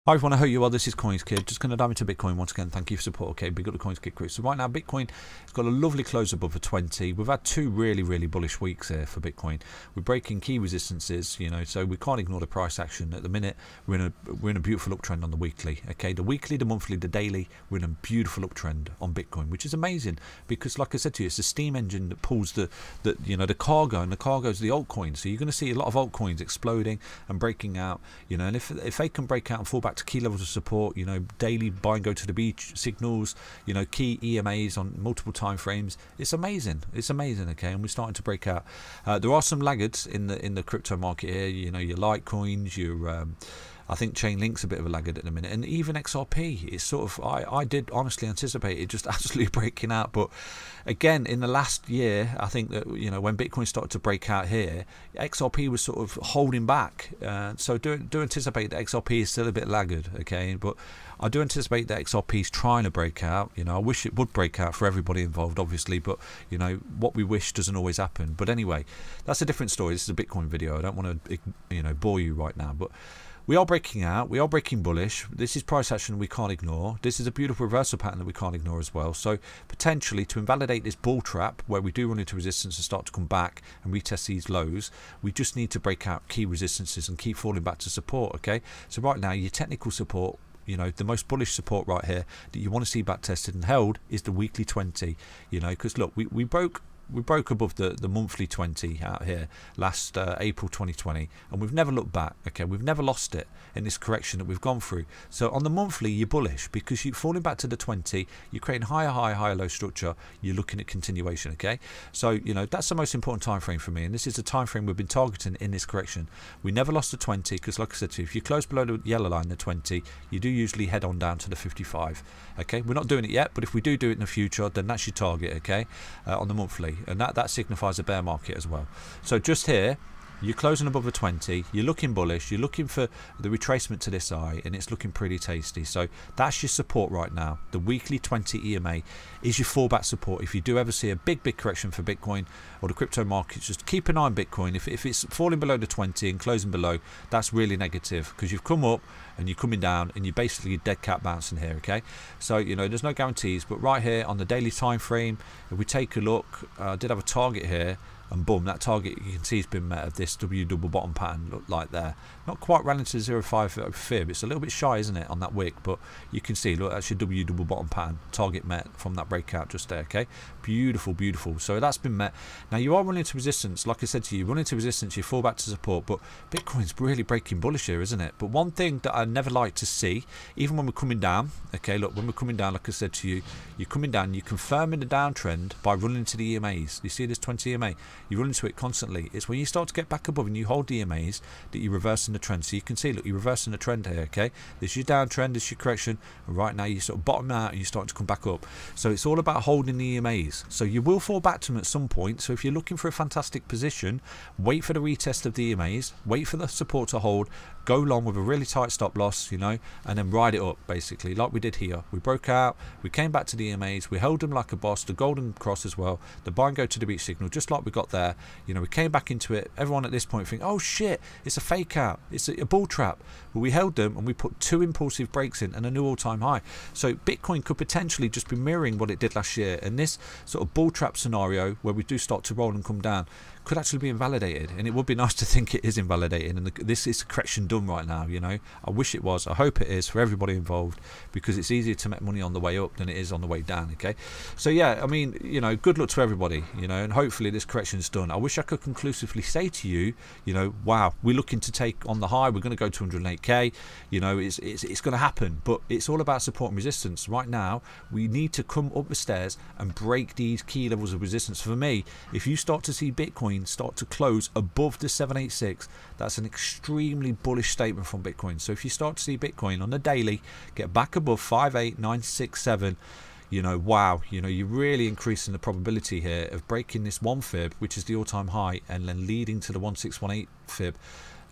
Hi everyone, I hope you well. This is CoinsKid. Just going to dive into Bitcoin once again. Thank you for support. Okay, big up the CoinsKid crew. So right now, Bitcoin has got a lovely close above the 20. We've had two really bullish weeks here for Bitcoin. We're breaking key resistances, so we can't ignore the price action at the minute. We're in a beautiful uptrend on the weekly. Okay, the weekly, the monthly, the daily. We're in a beautiful uptrend on Bitcoin, which is amazing because, like I said to you, it's the steam engine that pulls the cargo, and the cargo is the altcoins. So you're going to see a lot of altcoins exploding and breaking out. And if they can break out and fall back to key levels of support, daily buy and go to the beach signals, key EMAs on multiple time frames, it's amazing. Okay, and we're starting to break out. There are some laggards in the crypto market here. Your Litecoins, your I think Chainlink's a bit of a laggard at the minute, and even XRP. It's sort of I did honestly anticipate it just absolutely breaking out, but again in the last year, I think that when Bitcoin started to break out here, XRP was sort of holding back. So do anticipate that XRP is still a bit laggard. Okay, but I do anticipate that XRP is trying to break out. I wish it would break out for everybody involved, obviously, but what we wish doesn't always happen. But anyway, that's a different story. This is a Bitcoin video. I don't want to bore you right now, but we are breaking out. We are breaking bullish. This is price action we can't ignore. This is a beautiful reversal pattern that we can't ignore as well. So potentially to invalidate this bull trap where we do run into resistance and start to come back and retest these lows, we just need to break out key resistances and keep falling back to support. Okay, so right now your technical support, the most bullish support right here that you want to see back tested and held is the weekly 20. Because look, we broke above the monthly 20 out here last April 2020, and we've never looked back. Okay, we've never lost it in this correction that we've gone through. So on the monthly, you're bullish because you're falling back to the 20, you're creating higher high, higher low structure, you're looking at continuation. Okay, so that's the most important time frame for me, and this is the time frame we've been targeting in this correction. We never lost the 20 because, like I said to you, if you close below the yellow line, the 20, you do usually head on down to the 55. Okay, we're not doing it yet, but if we do it in the future, then that's your target. Okay, on the monthly, and that signifies a bear market as well. So just here, you're closing above the 20, you're looking bullish, you're looking for the retracement to this eye, and it's looking pretty tasty. So that's your support right now. The weekly 20 EMA is your fallback support. If you do ever see a big correction for Bitcoin or the crypto markets, just keep an eye on Bitcoin. If it's falling below the 20 and closing below, that's really negative because you've come up and you're coming down and you're basically dead cat bouncing here. Okay, so there's no guarantees, but right here on the daily time frame, if we take a look, I did have a target here, and boom, that target you can see has been met of this W double bottom pattern, look like there. Not quite ran into 0.5 fib. It's a little bit shy, isn't it, on that wick, but you can see, look, that's your W double bottom pattern, target met from that breakout just there. Okay, beautiful. So that's been met. Now you are running into resistance. Like I said to you, run into resistance, you fall back to support, but Bitcoin's really breaking bullish here, isn't it? But one thing that I never like to see, even when we're coming down, okay, look, when we're coming down, like I said to you, you're coming down, you're confirming the downtrend by running into the EMAs. You see this 20 EMA? You run into it constantly. It's when you start to get back above and you hold the EMAs that you're reversing the trend. So you can see, look, you're reversing the trend here. Okay, this is your downtrend, this is your correction, and right now you sort of bottom out and you're starting to come back up. So it's all about holding the EMAs. So you will fall back to them at some point. So if you're looking for a fantastic position, wait for the retest of the EMAs, wait for the support to hold, go long with a really tight stop loss, and then ride it up basically like we did here. We broke out, we came back to the EMAs, we held them like a boss, the golden cross as well, the buy and go to the beach signal, just like we got there. We came back into it. Everyone at this point think, oh shit, it's a fake out, it's a bull trap. But we held them and we put two impulsive breaks in and a new all-time high. So Bitcoin could potentially just be mirroring what it did last year, and this sort of bull trap scenario where we do start to roll and come down could actually be invalidated, and it would be nice to think it is invalidated, and this is correction done right now. I wish it was. I hope it is for everybody involved, because it's easier to make money on the way up than it is on the way down. Okay, so yeah, I mean, good luck to everybody, and hopefully this correction's done. I wish I could conclusively say to you, wow, we're looking to take on the high, we're going to go to 108k, it's going to happen, but it's all about support and resistance. Right now we need to come up the stairs and break these key levels of resistance. For me, if you start to see Bitcoin start to close above the 786, that's an extremely bullish statement from Bitcoin. So if you start to see Bitcoin on the daily get back above 58967, wow, you're really increasing the probability here of breaking this 1 fib, which is the all-time high, and then leading to the 1618 fib.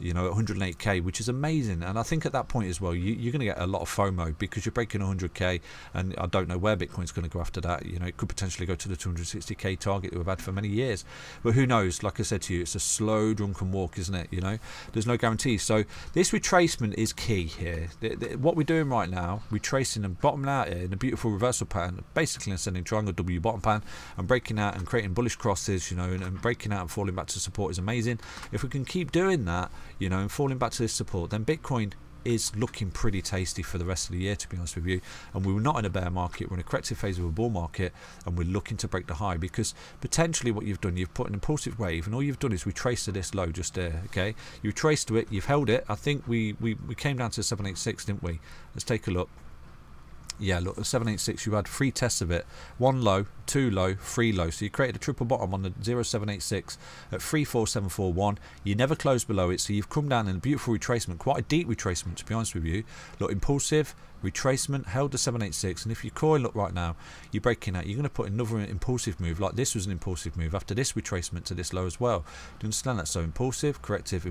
you know, at 108k, which is amazing. And I think at that point as well, you're going to get a lot of FOMO because you're breaking 100k, and I don't know where Bitcoin's going to go after that. You know, it could potentially go to the 260k target that we've had for many years, but who knows? Like I said to you, it's a slow drunken walk, isn't it? You know, there's no guarantee. So this retracement is key here. What we're doing right now, retracing and bottoming out here in a beautiful reversal pattern, basically an ascending triangle W bottom pattern, and breaking out and creating bullish crosses, you know, and breaking out and falling back to support is amazing. If we can keep doing that, you know, and falling back to this support, then Bitcoin is looking pretty tasty for the rest of the year, to be honest with you. And we're not in a bear market, we're in a corrective phase of a bull market, and we're looking to break the high, because potentially what you've done, you've put an impulsive wave, and all you've done is retrace to this low just there. Okay, you traced to it, you've held it. I think we came down to 786, didn't we? Let's take a look. Yeah, look, at 786, you had 3 tests of it. 1 low, 2 low, 3 low. So you created a triple bottom on the 0786 at 34741. You never closed below it, so you've come down in a beautiful retracement, quite a deep retracement, to be honest with you. Look, impulsive retracement, held the 786, and if you coin, look right now, you're breaking out, you're going to put another impulsive move, like this was an impulsive move after this retracement to this low as well. Do you understand that? So impulsive, corrective,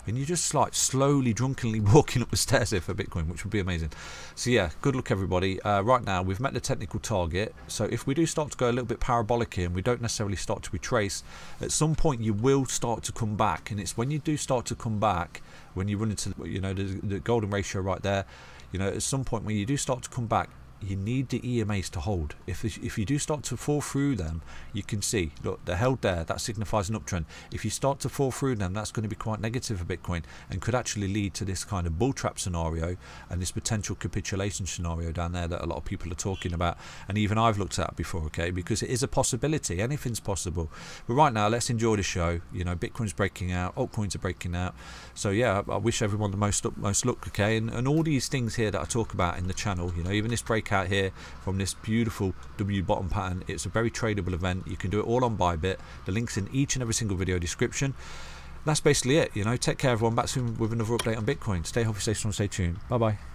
and you're just like slowly, drunkenly walking up the stairs here for Bitcoin, which would be amazing. So yeah, good luck everybody. Right now, we've met the technical target, so if we do start to go a little bit parabolic here, and we don't necessarily start to retrace, at some point you will start to come back, and it's when you do start to come back, when you run into, you know, the golden ratio right there, you know, at some point when you do start to come back, you need the EMAs to hold. If you do start to fall through them, you can see, look, they're held there, that signifies an uptrend. If you start to fall through them, that's going to be quite negative for Bitcoin, and could actually lead to this kind of bull trap scenario and this potential capitulation scenario down there that a lot of people are talking about, and even I've looked at before. Okay, because it is a possibility, anything's possible. But right now, let's enjoy the show. You know, Bitcoin's breaking out, altcoins are breaking out. So yeah, I wish everyone the most luck. Okay, and all these things here that I talk about in the channel, you know, even this breakout here from this beautiful W bottom pattern, it's a very tradable event. You can do it all on Bybit. The link's in each and every single video description. That's basically it. You know, take care everyone. Back soon with another update on Bitcoin. Stay healthy, stay strong, stay tuned. Bye bye.